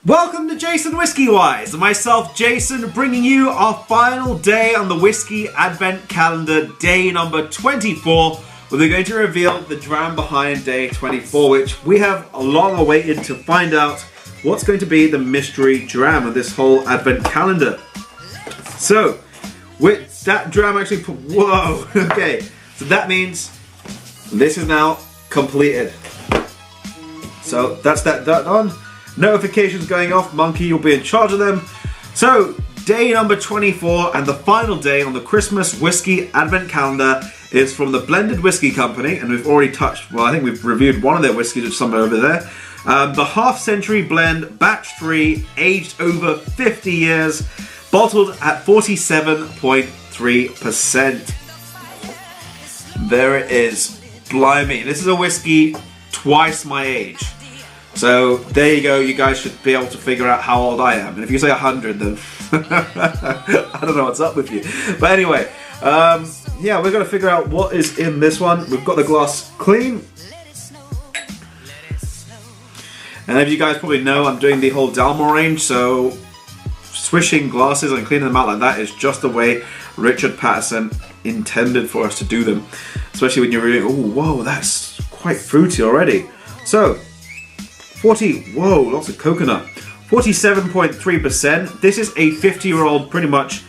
Welcome to JasonWhiskyWise, and myself, Jason, bringing you our final day on the Whisky Advent Calendar, day number 24, where we're going to reveal the dram behind day 24, which we have long awaited to find out what's going to be the mystery dram of this whole Advent Calendar. So, with that dram actually, whoa, okay, so that means this is now completed. So that's that done. Notifications going off, Monkey, you'll be in charge of them. So, day number 24 and the final day on the Christmas Whisky Advent Calendar is from the Blended Whisky Company, and we've already touched, well, I think we've reviewed one of their whiskies, which is somewhere over there. The Half Century Blend, Batch 3, aged over 50 years, bottled at 47.3%. There it is. Blimey, this is a whiskey twice my age. So there you go, you guys should be able to figure out how old I am. And if you say 100, then I don't know what's up with you. But anyway, yeah, we're going to figure out what is in this one. We've got the glass clean. And as you guys probably know, I'm doing the whole Dalmore range, so swishing glasses and cleaning them out like that is just the way Richard Patterson intended for us to do them. Especially when you're really, oh, whoa, that's quite fruity already. So, whoa, lots of coconut. 47.3%. This is a 50-year-old pretty much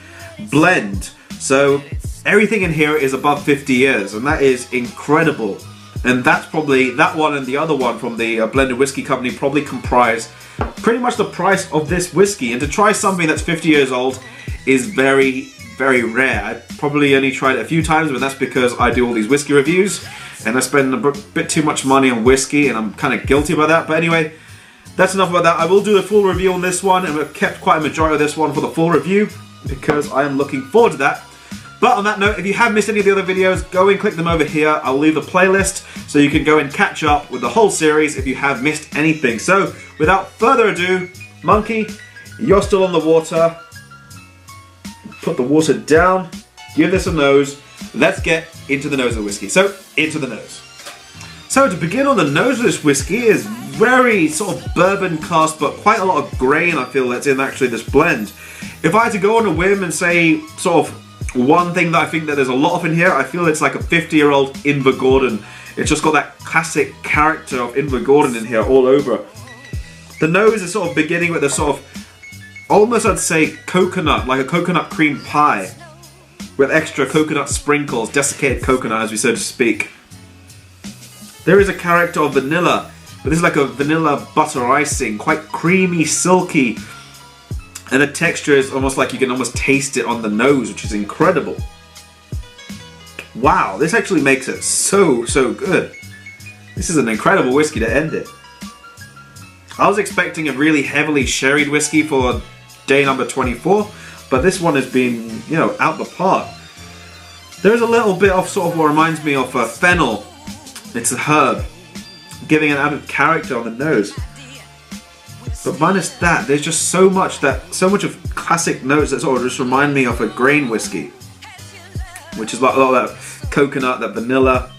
blend. So everything in here is above 50 years, and that is incredible. And that's probably, that one and the other one from the Blended Whisky Company probably comprise pretty much the price of this whiskey. And to try something that's 50 years old is very, very rare. I probably only tried it a few times, but that's because I do all these whiskey reviews. And I spend a bit too much money on whiskey, and I'm kind of guilty about that. But anyway, that's enough about that. I will do a full review on this one, and we've kept quite a majority of this one for the full review because I am looking forward to that. But on that note, if you have missed any of the other videos, go and click them over here. I'll leave the playlist so you can go and catch up with the whole series if you have missed anything. So, without further ado, Monkey, you're still on the water. Put the water down. Give this a nose. Let's get into the nose of the whiskey. So, into the nose. So, to begin on the nose of this whiskey is very sort of bourbon cast, but quite a lot of grain I feel that's in actually this blend. If I had to go on a whim and say sort of one thing that I think that there's a lot of in here, I feel it's like a 50-year-old Invergordon. It's just got that classic character of Invergordon in here all over. The nose is sort of beginning with a sort of, almost I'd say coconut, like a coconut cream pie, with extra coconut sprinkles, desiccated coconut as we so to speak. There is a character of vanilla, but this is like a vanilla butter icing, quite creamy, silky, and the texture is almost like you can almost taste it on the nose, which is incredible. Wow, this actually makes it so good. This is an incredible whiskey to end it. I was expecting a really heavily sherried whiskey for day number 24, but this one has been, you know, out the park. There's a little bit of sort of what reminds me of fennel. It's a herb, giving an added character on the nose. But minus that, there's just so much of classic notes that sort of just remind me of a grain whiskey, which is like a lot of that coconut, that vanilla,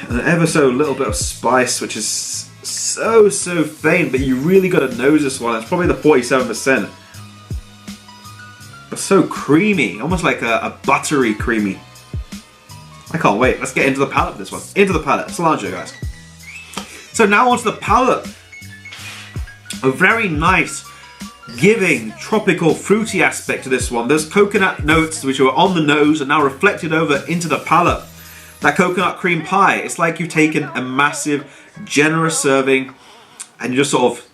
and ever so little bit of spice, which is so faint, but you really got to nose this one. It's probably the 47%. But so creamy, almost like a buttery creamy. I can't wait. Let's get into the palate of this one. Into the palate. Cilantro, guys. So now onto the palate. A very nice, giving, tropical, fruity aspect to this one. There's coconut notes which are on the nose and now reflected over into the palate. That coconut cream pie. It's like you've taken a massive, generous serving and you're just sort of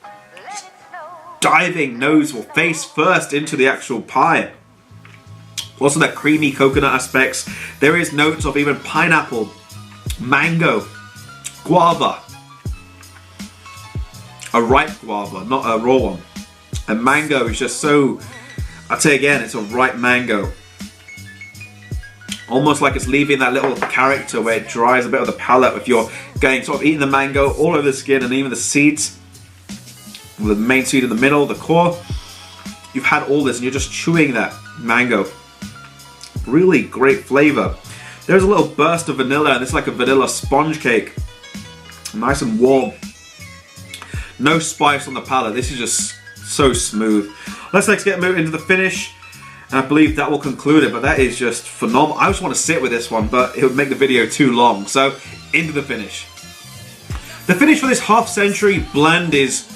diving nose or face first into the actual pie. Also that creamy coconut aspects. There is notes of even pineapple, mango, guava. A ripe guava, not a raw one. And mango is just so, I'd say again, it's a ripe mango. Almost like it's leaving that little character where it dries a bit of the palate if you're going sort of eating the mango all over the skin and even the seeds. The main seed in the middle, the core. You've had all this and you're just chewing that mango. Really great flavor. There's a little burst of vanilla, and it's like a vanilla sponge cake. Nice and warm. No spice on the palate. This is just so smooth. Let's get moving into the finish. And I believe that will conclude it, but that is just phenomenal. I just want to sit with this one, but it would make the video too long. So, into the finish. The finish for this half-century blend is,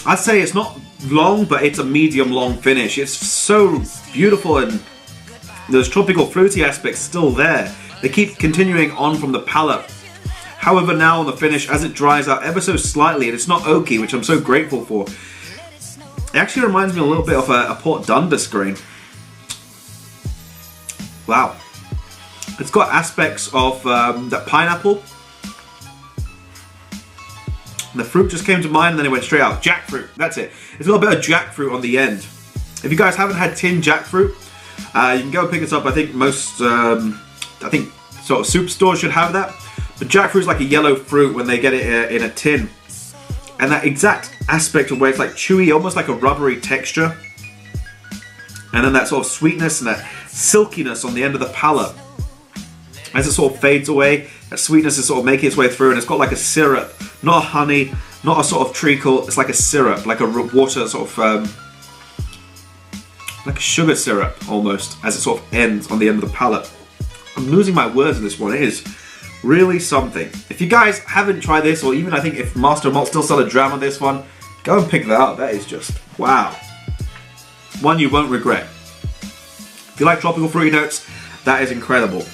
I'd say it's not long, but it's a medium-long finish. It's so beautiful, and those tropical fruity aspects still there. They keep continuing on from the palate. However, now on the finish, as it dries out ever so slightly, and it's not oaky, which I'm so grateful for, it actually reminds me a little bit of a Port Dundas grain. Wow. It's got aspects of that pineapple. The fruit just came to mind and then it went straight out. Jackfruit, that's it. It's got a bit of jackfruit on the end. If you guys haven't had tinned jackfruit, you can go and pick this up. I think most, sort of soup stores should have that. But jackfruit is like a yellow fruit when they get it in a tin. And that exact aspect of where it's like chewy, almost like a rubbery texture. And then that sort of sweetness and that silkiness on the end of the palate. As it sort of fades away, that sweetness is sort of making its way through, and it's got like a syrup, not a honey, not a sort of treacle, it's like a syrup, like a water sort of, like a sugar syrup almost, as it sort of ends on the end of the palate. I'm losing my words in this one. It is really something. If you guys haven't tried this, or even I think if Master of Malt still sell a dram on this one, go and pick that up. That is just, wow. One you won't regret. If you like tropical fruity notes, that is incredible.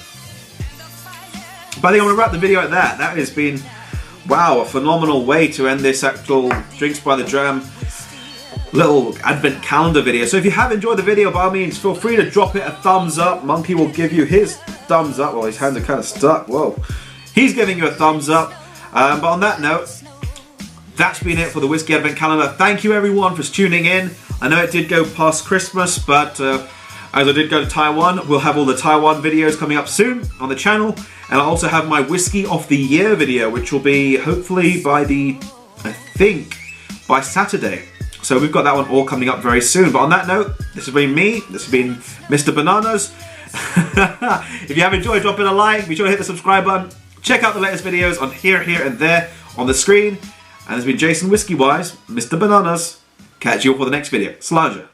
But I think I'm going to wrap the video at that. That has been, wow, a phenomenal way to end this actual Drinks by the Dram little advent calendar video. So if you have enjoyed the video, by all means, feel free to drop it a thumbs up. Monkey will give you his thumbs up. Well, his hands are kind of stuck. Whoa. He's giving you a thumbs up. But on that note, that's been it for the Whisky Advent Calendar. Thank you everyone for tuning in. I know it did go past Christmas, but as I did go to Taiwan, we'll have all the Taiwan videos coming up soon on the channel. And I also have my Whiskey of the Year video, which will be hopefully by by Saturday. So we've got that one all coming up very soon. But on that note, this has been me. This has been Mr. Bananas. If you have enjoyed, drop in a like. Be sure to hit the subscribe button. Check out the latest videos on here, and there on the screen. And this has been JasonWhiskyWise, Mr. Bananas. Catch you all for the next video. Slaja.